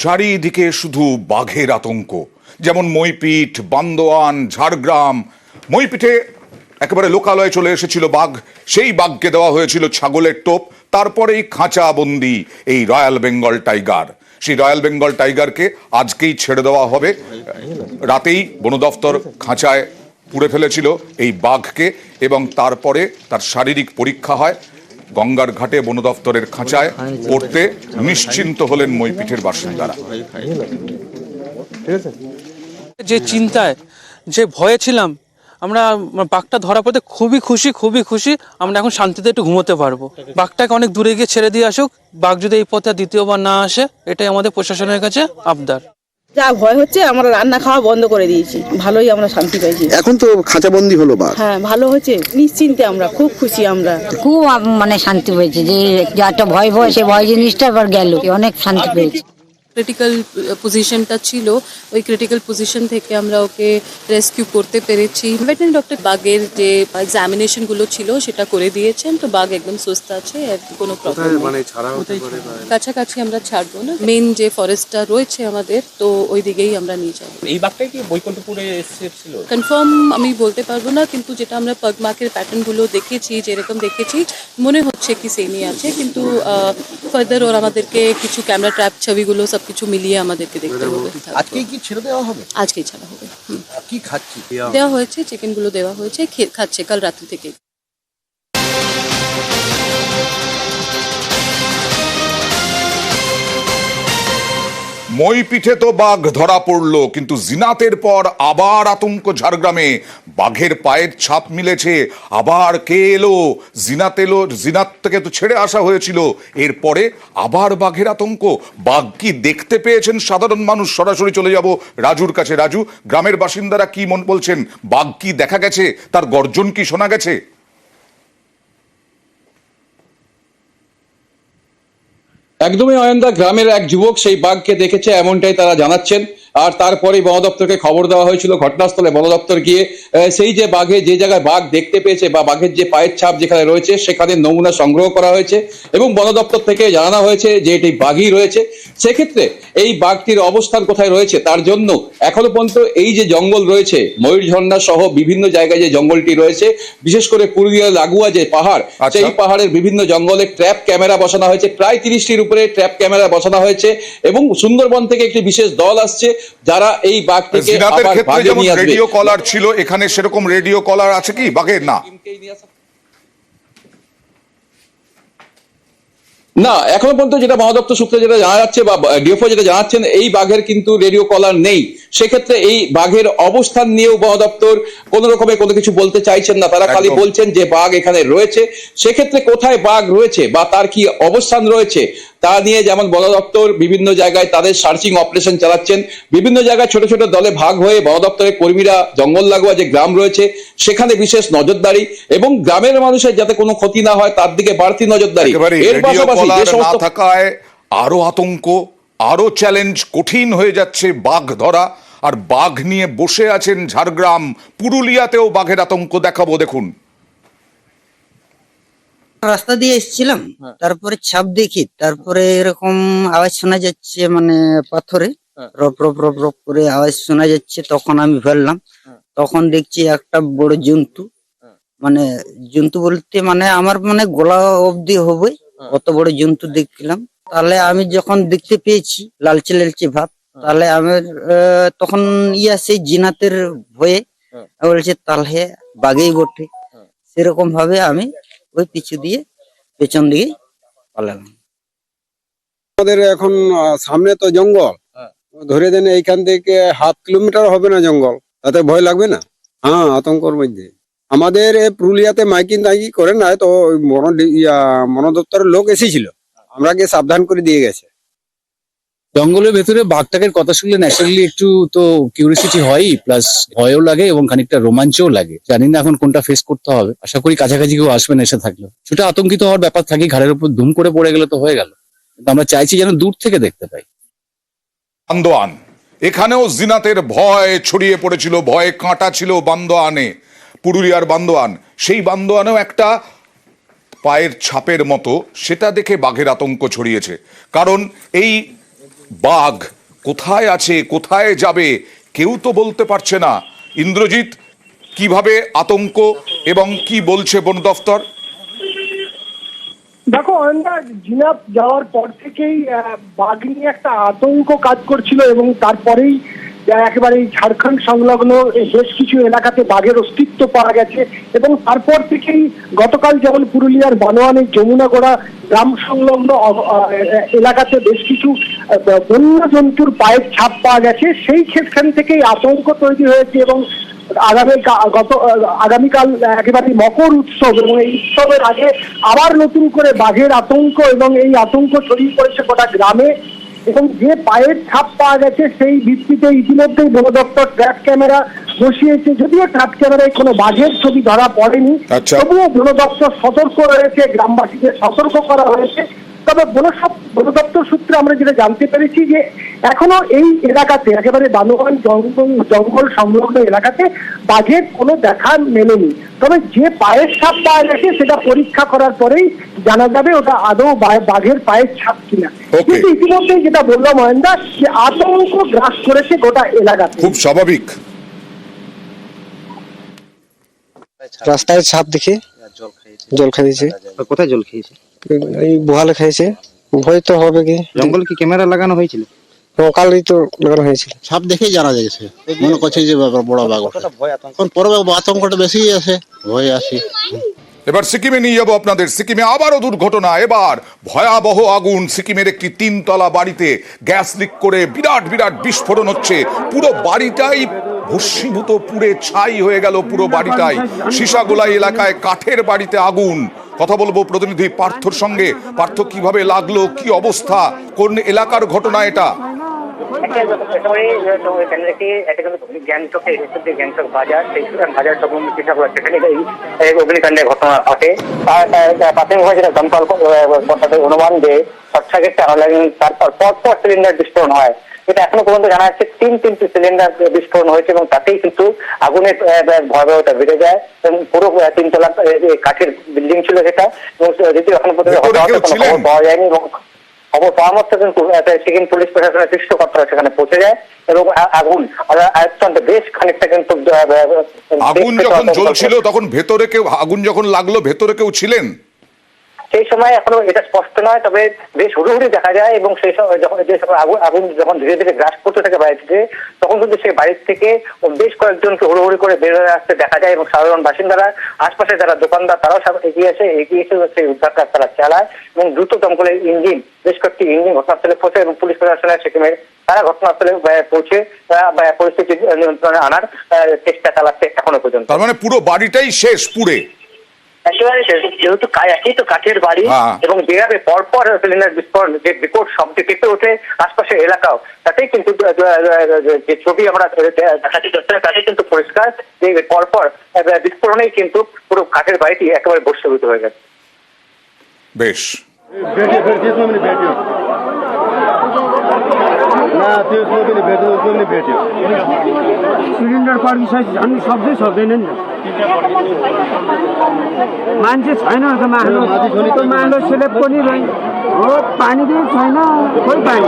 চারিদিকে শুধু বাঘের আতঙ্ক। যেমন মইপিঠ, বান্দোয়ান, ঝাড়গ্রাম। মইপিঠে একেবারে লোকালয়ে চলে এসেছিল বাঘ, সেই বাঘকে দেওয়া হয়েছিল ছাগলের টোপ, তারপরেই খাঁচা বন্দি এই রয়্যাল বেঙ্গল টাইগার। সেই রয়্যাল বেঙ্গল টাইগারকে আজকেই ছেড়ে দেওয়া হবে। রাতেই বন দফতর খাঁচায় পুড়ে ফেলেছিল এই বাঘকে এবং তারপরে তার শারীরিক পরীক্ষা হয়। গঙ্গার ঘাটে বন দফতরের খাঁচায় পড়তে নিশ্চিন্ত হলেন মইপিঠের বাসিন্দারা। যে চিন্তায়, যে ভয়ে ছিলাম, আমরা বাঘটা ধরা পড়তে খুবই খুশি। আমরা এখন শান্তিতে একটু ঘুমোতে পারবো। বাঘটাকে অনেক দূরে গিয়ে ছেড়ে দিয়ে আসুক। বাঘ যদি এই পথে দ্বিতীয়বার না আসে, এটাই আমাদের প্রশাসনের কাছে আবদার। যা ভয় হচ্ছে, আমরা রান্না খাওয়া বন্ধ করে দিয়েছি। ভালোই আমরা শান্তি পাইছি। এখন তো খাঁচাবন্দি হলো বাঘ। হ্যাঁ, ভালো হচ্ছে, নিশ্চিন্তে আমরা খুব খুশি। আমরা খুব শান্তি পেয়েছি, যে একটা ভয় সে ভয় জিনিসটা এবার গেল, অনেক শান্তি পেয়েছি। ক্রিটিক্যাল পজিশনটা ছিল, ওই ক্রিটিক্যাল পজিশন থেকে আমরা ওকে রেস্কিউ করতে পেরেছি। ভেটেরিনারি ডক্টর বাঘের যে এক্সামিনেশনগুলো ছিল সেটা করে দিয়েছেন, তো বাঘ একদম সুস্থ আছে, আর কোনো প্রবলেম নেই। কাছাকাছি আমরা ছাড়বো না, মেইন যে ফরেস্টটা রয়েছে আমাদের, তো ওই দিকেই আমরা নিয়ে যাবো। এই বাঘটাই কি বৈকুণ্ঠপুরে এসেছিল? কনফার্ম আমি বলতে পারবো না, কিন্তু যেটা আমরা পাগমার্কের প্যাটার্নগুলো দেখেছি, যেরকম দেখেছি মনে হচ্ছে কি সেমই আছে, কিন্তু ফার্দার ওর আমাদেরকে কিছু ক্যামেরা ট্র্যাপ ছবিগুলো সবকিছু মিলিয়ে আমাদেরকে দেখতে হবে। আজকেই কি ছেড়ে দেওয়া হবে? আজকেই ছাড়া হবে। কি খাচ্ছি? দেওয়া হয়েছে, চিকেন গুলো দেওয়া হয়েছে, খাচ্ছে কাল রাত্রি থেকে। মইপিঠে তো বাঘ ধরা পড়লো, কিন্তু জিনাতের পর আবার আতঙ্ক ঝাড়গ্রামে। বাঘের পায়ের ছাপ মিলেছে, আবার কে এলো? জিনাত এলো, জিনাত থেকে তো ছেড়ে আসা হয়েছিল, এরপরে আবার বাঘের আতঙ্ক। বাঘ কি দেখতে পেয়েছেন সাধারণ মানুষ? সরাসরি চলে যাব রাজুর কাছে। রাজু, গ্রামের বাসিন্দারা কি মন বলছেন? বাঘ কি দেখা গেছে? তার গর্জন কি শোনা গেছে? একদমই অয়নদা, গ্রামের এক যুবক সেই বাঘকে দেখেছে এমনটাই তারা জানাচ্ছেন। আর তারপরেই বন দপ্তরকে খবর দেওয়া হয়েছিল। ঘটনাস্থলে বন দপ্তর গিয়ে সেই যে বাঘে যে জায়গায় বাঘ দেখতে পেয়েছে বা বাঘের যে পায়ের ছাপ যেখানে রয়েছে সেখানে নমুনা সংগ্রহ করা হয়েছে এবং বন দপ্তর থেকে জানানো হয়েছে যে এটি বাঘই রয়েছে। সেক্ষেত্রে এই বাঘটির অবস্থান কোথায় রয়েছে তার জন্য এখনো পর্যন্ত এই যে জঙ্গল রয়েছে, ময়ূরঝর্ণা সহ বিভিন্ন জায়গায় যে জঙ্গলটি রয়েছে, বিশেষ করে পুরুলিয়া লাগোয়া যে পাহাড়, সেই পাহাড়ের বিভিন্ন জঙ্গলে ট্র্যাপ ক্যামেরা বসানো হয়েছে। প্রায় 30টির উপরে ট্র্যাপ ক্যামেরা বসানো হয়েছে এবং সুন্দরবন থেকে একটি বিশেষ দল আসছে যারা এই বাঘটিকে আবার ভাগে নিয়ে আসবে। রেডিও কলার ছিল এখানে, সেরকম রেডিও কলার আছে কি বাঘের? না, এখনো পর্যন্ত যেটা বন দপ্তর সূত্রে যেটা জানা যাচ্ছে বা ডিএফও যেটা জানাচ্ছেন, এই বাঘের কিন্তু রেডিও কলার নেই। সেক্ষেত্রে এই বাঘের অবস্থান নিয়েও বন দপ্তর কোন রকমের কোনো কিছু বলতে চাইছেন না। তারা খালি বলছেন যে বাঘ এখানে রয়েছে। সেক্ষেত্রে কোথায় বাঘ রয়েছে বা তার কি অবস্থান রয়েছে তা নিয়ে যেমন বন দপ্তর বিভিন্ন জায়গায় তাদের সার্চিং অপারেশন চালাচ্ছেন, বিভিন্ন জায়গায় ছোট ছোট দলে ভাগ হয়ে বন দপ্তরের কর্মীরা জঙ্গল লাগোয়া যে গ্রাম রয়েছে সেখানে বিশেষ নজরদারি এবং গ্রামের মানুষের যাতে কোনো ক্ষতি না হয় তার দিকে বাড়তি নজরদারি। এর পাশাপাশি যে সমস্ত থাকায় আরো আতঙ্ক, আরো চ্যালেঞ্জ কঠিন হয়ে যাচ্ছে বাঘ ধরা। আর বাঘ নিয়ে বসে আছেন ঝাড়গ্রাম, পুরুলিয়াতেও বাঘের আতঙ্ক দেখাবো, দেখুন। রাস্তা দিয়ে এসেছিলাম, তারপরে ছাপ দেখি, তারপরে এরকম আওয়াজ শোনা যাচ্ছে, পাথরে রপ রপ রপ রপ করে আওয়াজ শোনা যাচ্ছে। তখন আমি ফেললাম, তখন দেখছি একটা বড় জন্তু, জন্তু বলতে আমার গলা অবধি হবে অত বড় জন্তু দেখলাম। তাহলে আমি যখন দেখতে পেয়েছি লালচে লালচে ভাব, তাহলে আমার তখন সেই জিনাতের ভয়ে বলছে তাহলে বাঘেই বটে। সেরকম ভাবে আমি ওই পেছন দিকে পালালাম। আমাদের এখন সামনে তো জঙ্গল, ধরে দেন এইখান থেকে 1/2 কিলোমিটার হবে না জঙ্গল, তাতে ভয় লাগবে না? হ্যাঁ, আতঙ্কর মধ্যে। আমাদের পুরুলিয়াতে মাইকিং করে না, তো বন দপ্তরের লোক এসেছিল, আমরাকে সাবধান করে দিয়ে গেছে। জঙ্গলের ভেতরে বাঘটাকের কথা শুনলে ন্যাচারালি একটু তো কিউরিয়াসিটি হয়ই, প্লাস ভয়ও লাগে এবং খানিকটা রোমাঞ্চও লাগে। জানি না এখন কোনটা ফেস করতে হবে। আশা করি কাছাকাছি কেউ আসবে না এসে থাকলেও। সেটা আতঙ্কিত হওয়ার ব্যাপার থাকে, ঘাড়ের উপর ধুম করে পড়ে গেলে তো হয়ে গেল। কিন্তু আমরা চাইছি যেন দূর থেকে দেখতে পাই। বান্দোয়ান, এখানেও জিনাতের ভয় ছড়িয়ে পড়েছিল, ভয়ে কাঁটা ছিল বান্দোয়ানে। পুরুলিয়ার বান্দোয়ান, সেই বান্দোয়ানেও একটা পায়ের ছাপের মতো, সেটা দেখে বাঘের আতঙ্ক ছড়িয়েছে। কারণ এই বাঘ কোথায় আছে, কোথায় যাবে, কেউ তো বলতে পারছে না। ইন্দ্রজিৎ, কিভাবে আতঙ্ক এবং কি বলছে বন দফতর? দেখো অয়নদা, জিনাপ যাওয়ার পর থেকেই বাঘ নিয়ে একটা আতঙ্ক কাজ করছিল এবং তারপরেই একেবারে ঝাড়খণ্ড সংলগ্ন বেশ কিছু এলাকাতে বাঘের অস্তিত্ব পাওয়া গেছে এবং তারপর থেকেই গতকাল যেমন পুরুলিয়ার বানোয়ানের যমুনাগড়া গ্রাম সংলগ্ন এলাকাতে বেশ কিছু বন্য জন্তুর পায়ের ছাপ পাওয়া গেছে। সেই ক্ষেত্রখান থেকেই আতঙ্ক তৈরি হয়েছে এবং আগামীকাল একেবারে মকর উৎসব এবং এই উৎসবের আগে আবার নতুন করে বাঘের আতঙ্ক এবং এই আতঙ্ক ছড়িয়ে পড়েছে গোটা গ্রামে। এবং যে পায়ের ছাপ পাওয়া গেছে সেই ভিত্তিতে ইতিমধ্যেই বন দপ্তর ট্র্যাপ ক্যামেরা বসিয়েছে। যদিও ট্র্যাপ ক্যামেরায় কোনো বাঘের ছবি ধরা পড়েনি, তবুও বন দপ্তর সতর্ক রয়েছে, গ্রামবাসীদের সতর্ক করা হয়েছে। তবে বন দপ্তর সূত্রে আমরা যেটা জানতে পেরেছি যে এখনো এই এলাকাতে একেবারে বানোয়ান জঙ্গল সংলগ্ন এলাকাতে বাঘের কোনো দেখা মেলেনি। তবে যে পায়ের ছাপ পাওয়া গেছে সেটা পরীক্ষা করার পরেই জানা যাবে ওটা আদৌ বাঘের পায়ের ছাপ কিনা। কিন্তু ইতিমধ্যেই যেটা বললাম মহেন্দা, যে আতঙ্ক গ্রাস করেছে গোটা এলাকাতে। খুব স্বাভাবিক। রাস্তায় ছাপ দেখে জল খাইছে। কোথায় জল খেয়েছে? এই বহালে খাইছে। ভয় তো হবে কি? জঙ্গল কি ক্যামেরা লাগানো হয়েছিল? কালই তো লাগানো হয়েছিল। ছাপ দেখেই জানা যাচ্ছে, মনে করছে যে বড় বাঘ। এখন পরে আতঙ্কটা বেশি আছে, ভয় আছে। এবার সিকিমে নিয়ে যাবো আপনাদের। সিকিমে আবারও দুর্ঘটনা, এবার ভয়াবহ আগুন। সিকিমের একটি 3 তলা বাড়িতে গ্যাস লিক করে বিরাট বিরাট বিস্ফোরণ হচ্ছে। পুরো বাড়িটাই ভস্মীভূত, পুড়ে ছাই হয়ে গেল পুরো বাড়িটাই। সীসাগোলাই এলাকায় কাঠের বাড়িতে আগুন। কথা বলবো প্রতিনিধি পার্থর সঙ্গে। পার্থ, কিভাবে লাগলো, কি অবস্থা, কোন এলাকার ঘটনা এটা? গ্যাংটক বাজার, সেই বাজার সেখানে এই অগ্নিকাণ্ডের ঘটনা ঘটে। প্রাথমিকভাবে যেটা দমকল কর্তাদের অনুমান যে শর্ট সার্কিট তারপর পরপর সিলিন্ডার বিস্ফোরণ হয়। এটা এখনো পর্যন্ত জানা যাচ্ছে 3টি সিলিন্ডার বিস্ফোরণ হয়েছে এবং তাতেই কিন্তু আগুনের ভয়াবহতা বেড়ে যায় এবং পুরো 3 তলা কাঠের বিল্ডিং ছিল সেটা। এবং যদিও এখনো পর্যন্ত খবর পাওয়া যায়নি এবং খবর পাওয়া মাত্র কিন্তু সিকিম পুলিশ প্রশাসনের শীর্ষ কর্তারা সেখানে পৌঁছে যায় এবং আগুন আয়ত্তে বেশ খানিকটা কিন্তু। আগুন যখন জ্বলছিল তখন ভেতরে কেউ, আগুন যখন লাগলো ভেতরে কেউ ছিলেন? সেই সময় এখনো এটা স্পষ্ট নয়, তবে বেশ হুড়ুহুড়ি দেখা যায় এবং সেই সময় আগুন যখন ধীরে ধীরে গ্রাস করতে থাকে বাড়ি থেকে, তখন কিন্তু সেই বাড়ির থেকে বেশ কয়েকজনকে হুড়ুহুড়ি করে বের হয়ে আসতে দেখা যায় এবং সাধারণ বাসিন্দারা, আশপাশে যারা দোকানদার, তারাও এগিয়ে এসে সেই উদ্ধার কাজ তারা চালায় এবং দ্রুত দমকলের ইঞ্জিন, বেশ কয়েকটি ইঞ্জিন ঘটনাস্থলে পৌঁছে এবং পুলিশ প্রশাসনের সিকিমের তারা ঘটনাস্থলে পৌঁছে পরিস্থিতি নিয়ন্ত্রণে আনার চেষ্টা চালাচ্ছে এখনো পর্যন্ত। তার মানে পুরো বাড়িটাই শেষ পুড়ে? একেবারে যেহেতু একই তো কাঠের বাড়ি এবং যেভাবে পরপর সিলিন্ডার বিস্ফোরণ, যে বিকট শব্দ কেঁপে ওঠে আশপাশের এলাকাও, তাতেই কিন্তু যে ছবি আমরা দেখাচ্ছি তাতে কিন্তু পরিষ্কার যে পরপর বিস্ফোরণেই কিন্তু পুরো কাঠের বাড়িটি একেবারে ভস্মীভূত হয়ে গেছে। বেশ। सिलिन्डर पर्छ झन् सक्दै सक्दैन नि त। मान्छे छैन त मालो मालो स्लेप पनि हो, पानी पनि छैन, खोइ पानी